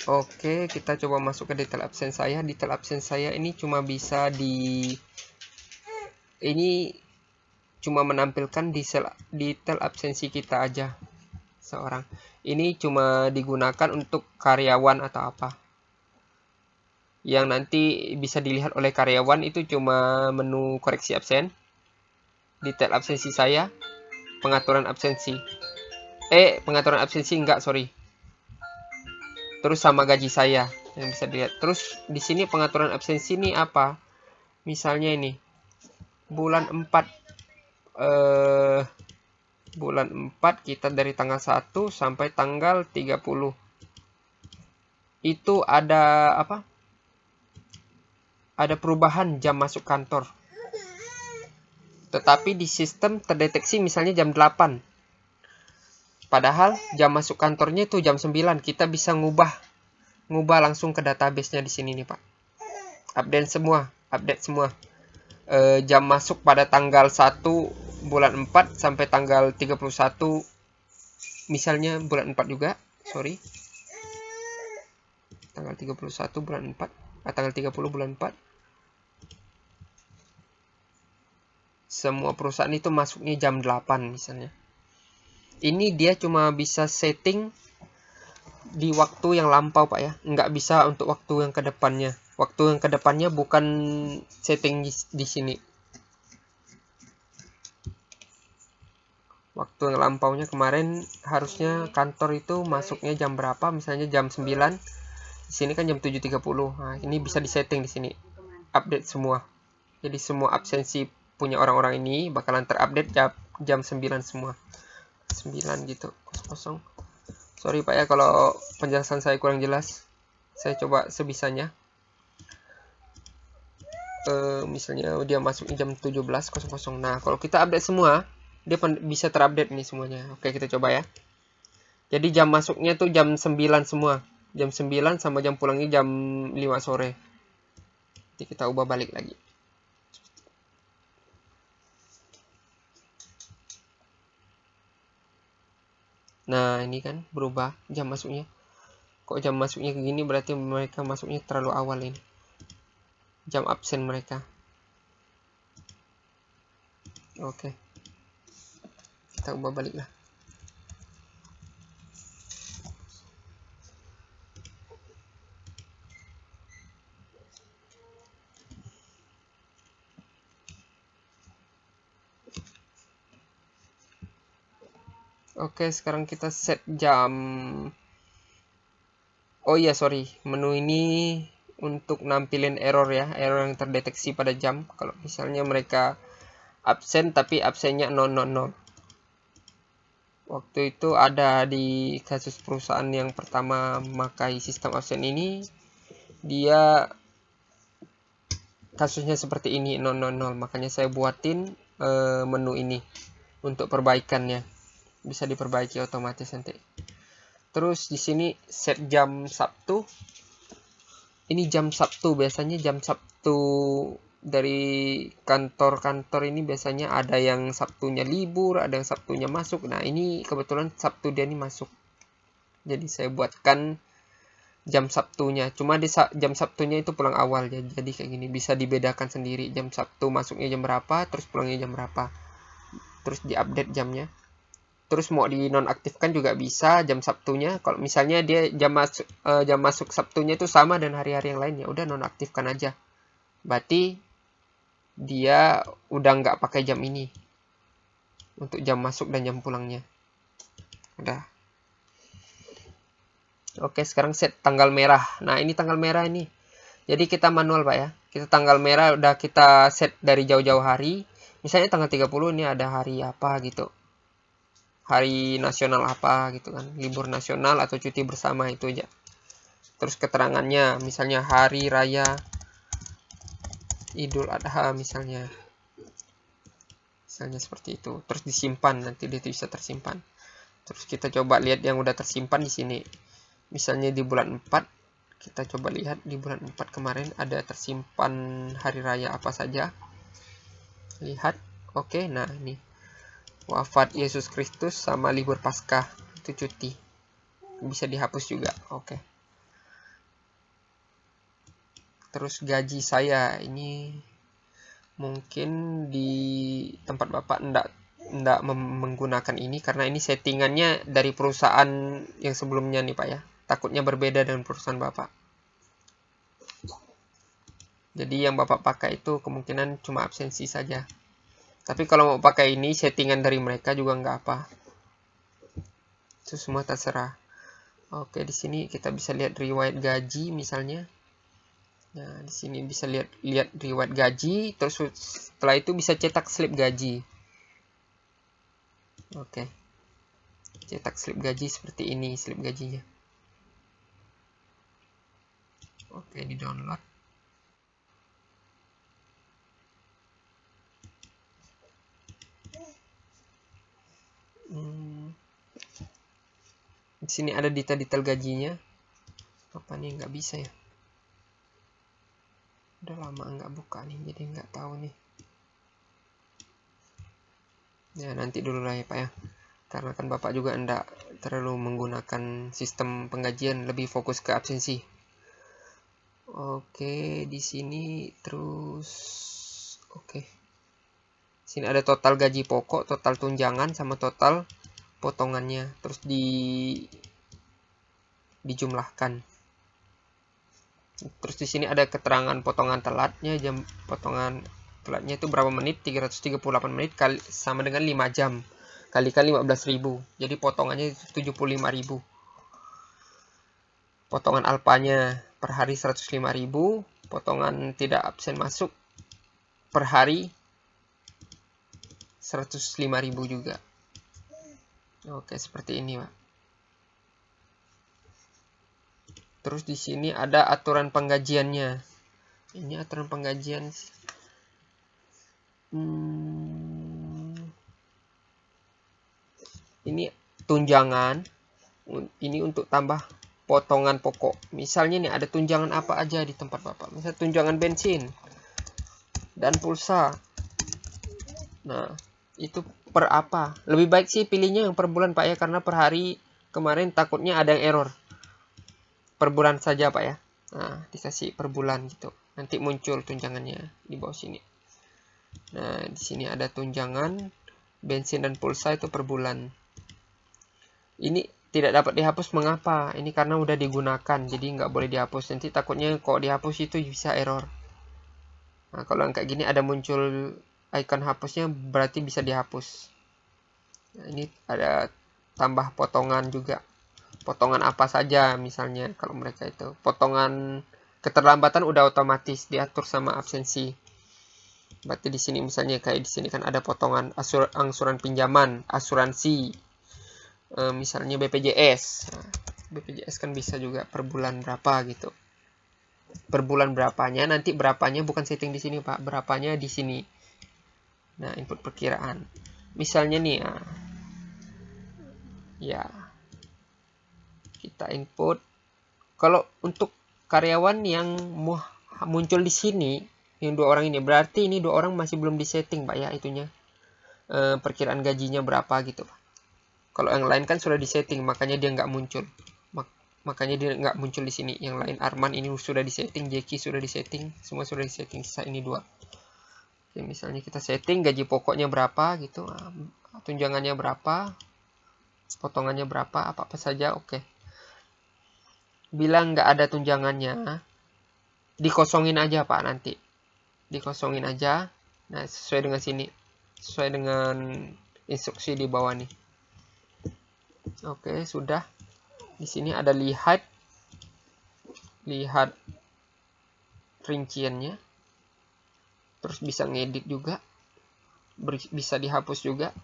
Oke, kita coba masuk ke detail absen saya. Detail absen saya ini cuma bisa ini cuma menampilkan detail absensi kita aja seorang. Ini cuma digunakan untuk karyawan atau apa. Yang nanti bisa dilihat oleh karyawan itu cuma menu koreksi absen, detail absensi saya, pengaturan absensi. Pengaturan absensi enggak, sorry. Terus sama gaji saya yang bisa dilihat. Terus di sini pengaturan absensi ini apa? Misalnya ini bulan 4 bulan 4 kita dari tanggal 1 sampai tanggal 30. Itu ada apa? Ada perubahan jam masuk kantor. Tetapi di sistem terdeteksi misalnya jam 8. Padahal jam masuk kantornya itu jam 9. Kita bisa ngubah langsung ke database-nya di sini nih, Pak. Update semua. Jam masuk pada tanggal 1 bulan 4 sampai tanggal 31. Misalnya bulan 4 juga, sorry. Tanggal 31 bulan 4, tanggal 30 bulan 4. Semua perusahaan itu masuknya jam 8 misalnya. Ini dia cuma bisa setting di waktu yang lampau, Pak ya. Nggak bisa untuk waktu yang kedepannya. Waktu yang kedepannya bukan setting di sini. Waktu yang lampaunya kemarin harusnya kantor itu masuknya jam berapa? Misalnya jam 9. Di sini kan jam 7.30. Nah, ini bisa disetting di sini. Update semua. Jadi semua absensi punya orang-orang ini bakalan terupdate jam 9 semua. 9 gitu. 00. Sorry Pak ya kalau penjelasan saya kurang jelas. Saya coba sebisanya. Misalnya dia masuk jam 17.00. Nah, kalau kita update semua, dia bisa terupdate nih semuanya. Oke, kita coba ya. Jadi jam masuknya tuh jam 9 semua. Jam 9 sama jam pulangnya jam 5 sore. Nanti kita ubah balik lagi. Nah, ini kan berubah jam masuknya. Kok jam masuknya kayak gini, berarti mereka masuknya terlalu awal ini. Jam absen mereka. Oke. Kita ubah balik lah. Oke, sekarang kita set jam. Oh iya, sorry. Menu ini untuk nampilin error ya. Error yang terdeteksi pada jam. Kalau misalnya mereka absen tapi absennya 000. Waktu itu ada di kasus perusahaan yang pertama memakai sistem absen ini. Dia kasusnya seperti ini 000. Makanya saya buatin menu ini untuk perbaikannya. Bisa diperbaiki otomatis nanti. Terus di sini set jam Sabtu. Ini jam Sabtu, biasanya jam Sabtu dari kantor-kantor ini biasanya ada yang Sabtunya libur, ada yang Sabtunya masuk. Nah, ini kebetulan Sabtu dia ini masuk. Jadi saya buatkan jam Sabtunya. Cuma di jam Sabtunya itu pulang awal ya. Jadi kayak gini bisa dibedakan sendiri. Jam Sabtu masuknya jam berapa, terus pulangnya jam berapa. Terus diupdate jamnya. Terus mau dinonaktifkan juga bisa jam Sabtunya. Kalau misalnya dia jam masuk Sabtunya itu sama dan hari-hari yang lain, ya udah nonaktifkan aja. Berarti dia udah nggak pakai jam ini untuk jam masuk dan jam pulangnya. Udah. Oke, sekarang set tanggal merah. Nah, ini tanggal merah ini. Jadi kita manual, Pak ya. Kita tanggal merah udah kita set dari jauh-jauh hari. Misalnya tanggal 30 ini ada hari apa gitu. Hari nasional apa gitu kan, libur nasional atau cuti bersama, itu aja. Terus keterangannya misalnya hari raya Idul Adha misalnya seperti itu. Terus disimpan, nanti dia bisa tersimpan. Terus kita coba lihat yang udah tersimpan di sini. Misalnya di bulan 4, kita coba lihat di bulan 4 kemarin ada tersimpan hari raya apa saja. Lihat. Oke, nah ini wafat Yesus Kristus sama libur Paskah, itu cuti, bisa dihapus juga. Oke. Terus gaji saya ini mungkin di tempat Bapak enggak menggunakan ini karena ini settingannya dari perusahaan yang sebelumnya nih Pak ya. Takutnya berbeda dengan perusahaan Bapak. Jadi yang Bapak pakai itu kemungkinan cuma absensi saja. Tapi kalau mau pakai ini settingan dari mereka juga nggak apa. Itu semua terserah. Oke, di sini kita bisa lihat riwayat gaji misalnya. Nah, di sini bisa lihat riwayat gaji, terus setelah itu bisa cetak slip gaji. Oke. Cetak slip gaji seperti ini slip gajinya. Oke, di-download. Di sini ada detail-detail gajinya. Apa nih nggak bisa ya? Udah lama nggak buka nih, jadi nggak tahu nih. Ya nanti dulu lah ya Pak ya. Karena kan Bapak juga enggak terlalu menggunakan sistem penggajian, lebih fokus ke absensi. Oke, di sini terus oke. Sini ada total gaji pokok, total tunjangan sama total potongannya, terus dijumlahkan. Terus di sini ada keterangan potongan telatnya, jam potongan telatnya itu berapa menit, 338 menit kali sama dengan 5 jam. Kali 15.000. Jadi potongannya 75.000. Potongan alpanya per hari 105.000, potongan tidak absen masuk per hari 105.000 juga. Oke, seperti ini, Pak. Terus di sini ada aturan penggajiannya. Ini aturan penggajian. Ini tunjangan. Ini untuk tambah potongan pokok. Misalnya nih ada tunjangan apa aja di tempat Bapak. Misal tunjangan bensin dan pulsa. Nah, itu per apa? Lebih baik sih pilihnya yang per bulan Pak ya, karena per hari kemarin takutnya ada yang error. Per bulan saja Pak ya. Nah, dikasih per bulan gitu. Nanti muncul tunjangannya di bawah sini. Nah, di sini ada tunjangan bensin dan pulsa itu per bulan. Ini tidak dapat dihapus, mengapa? Ini karena udah digunakan, jadi nggak boleh dihapus. Nanti takutnya kalau dihapus itu bisa error. Nah, kalau yang kayak gini ada muncul icon hapusnya, berarti bisa dihapus. Nah, ini ada tambah potongan juga. Potongan apa saja misalnya kalau mereka itu. Potongan keterlambatan udah otomatis diatur sama absensi. Berarti di sini misalnya kayak di sini kan ada potongan angsuran pinjaman, asuransi. Misalnya BPJS. Nah, BPJS kan bisa juga per bulan berapa gitu. Per bulan berapanya, nanti berapanya bukan setting di sini Pak, berapanya di sini. Nah, input perkiraan. Misalnya nih ya kita input. Kalau untuk karyawan yang muncul di sini, yang 2 orang ini, berarti ini 2 orang masih belum disetting Pak ya itunya. Perkiraan gajinya berapa gitu Pak. Kalau yang lain kan sudah disetting, makanya dia nggak muncul. Makanya dia nggak muncul di sini. Yang lain Arman ini sudah disetting, Jeki sudah disetting, semua sudah disetting. Sisa ini 2. Oke, misalnya kita setting gaji pokoknya berapa gitu, tunjangannya berapa, potongannya berapa, apa-apa saja, oke. Bila nggak ada tunjangannya, dikosongin aja Pak nanti. Dikosongin aja. Nah, sesuai dengan sini. Sesuai dengan instruksi di bawah nih. Oke, sudah. Di sini ada lihat rinciannya. Terus bisa ngedit juga. Bisa dihapus juga.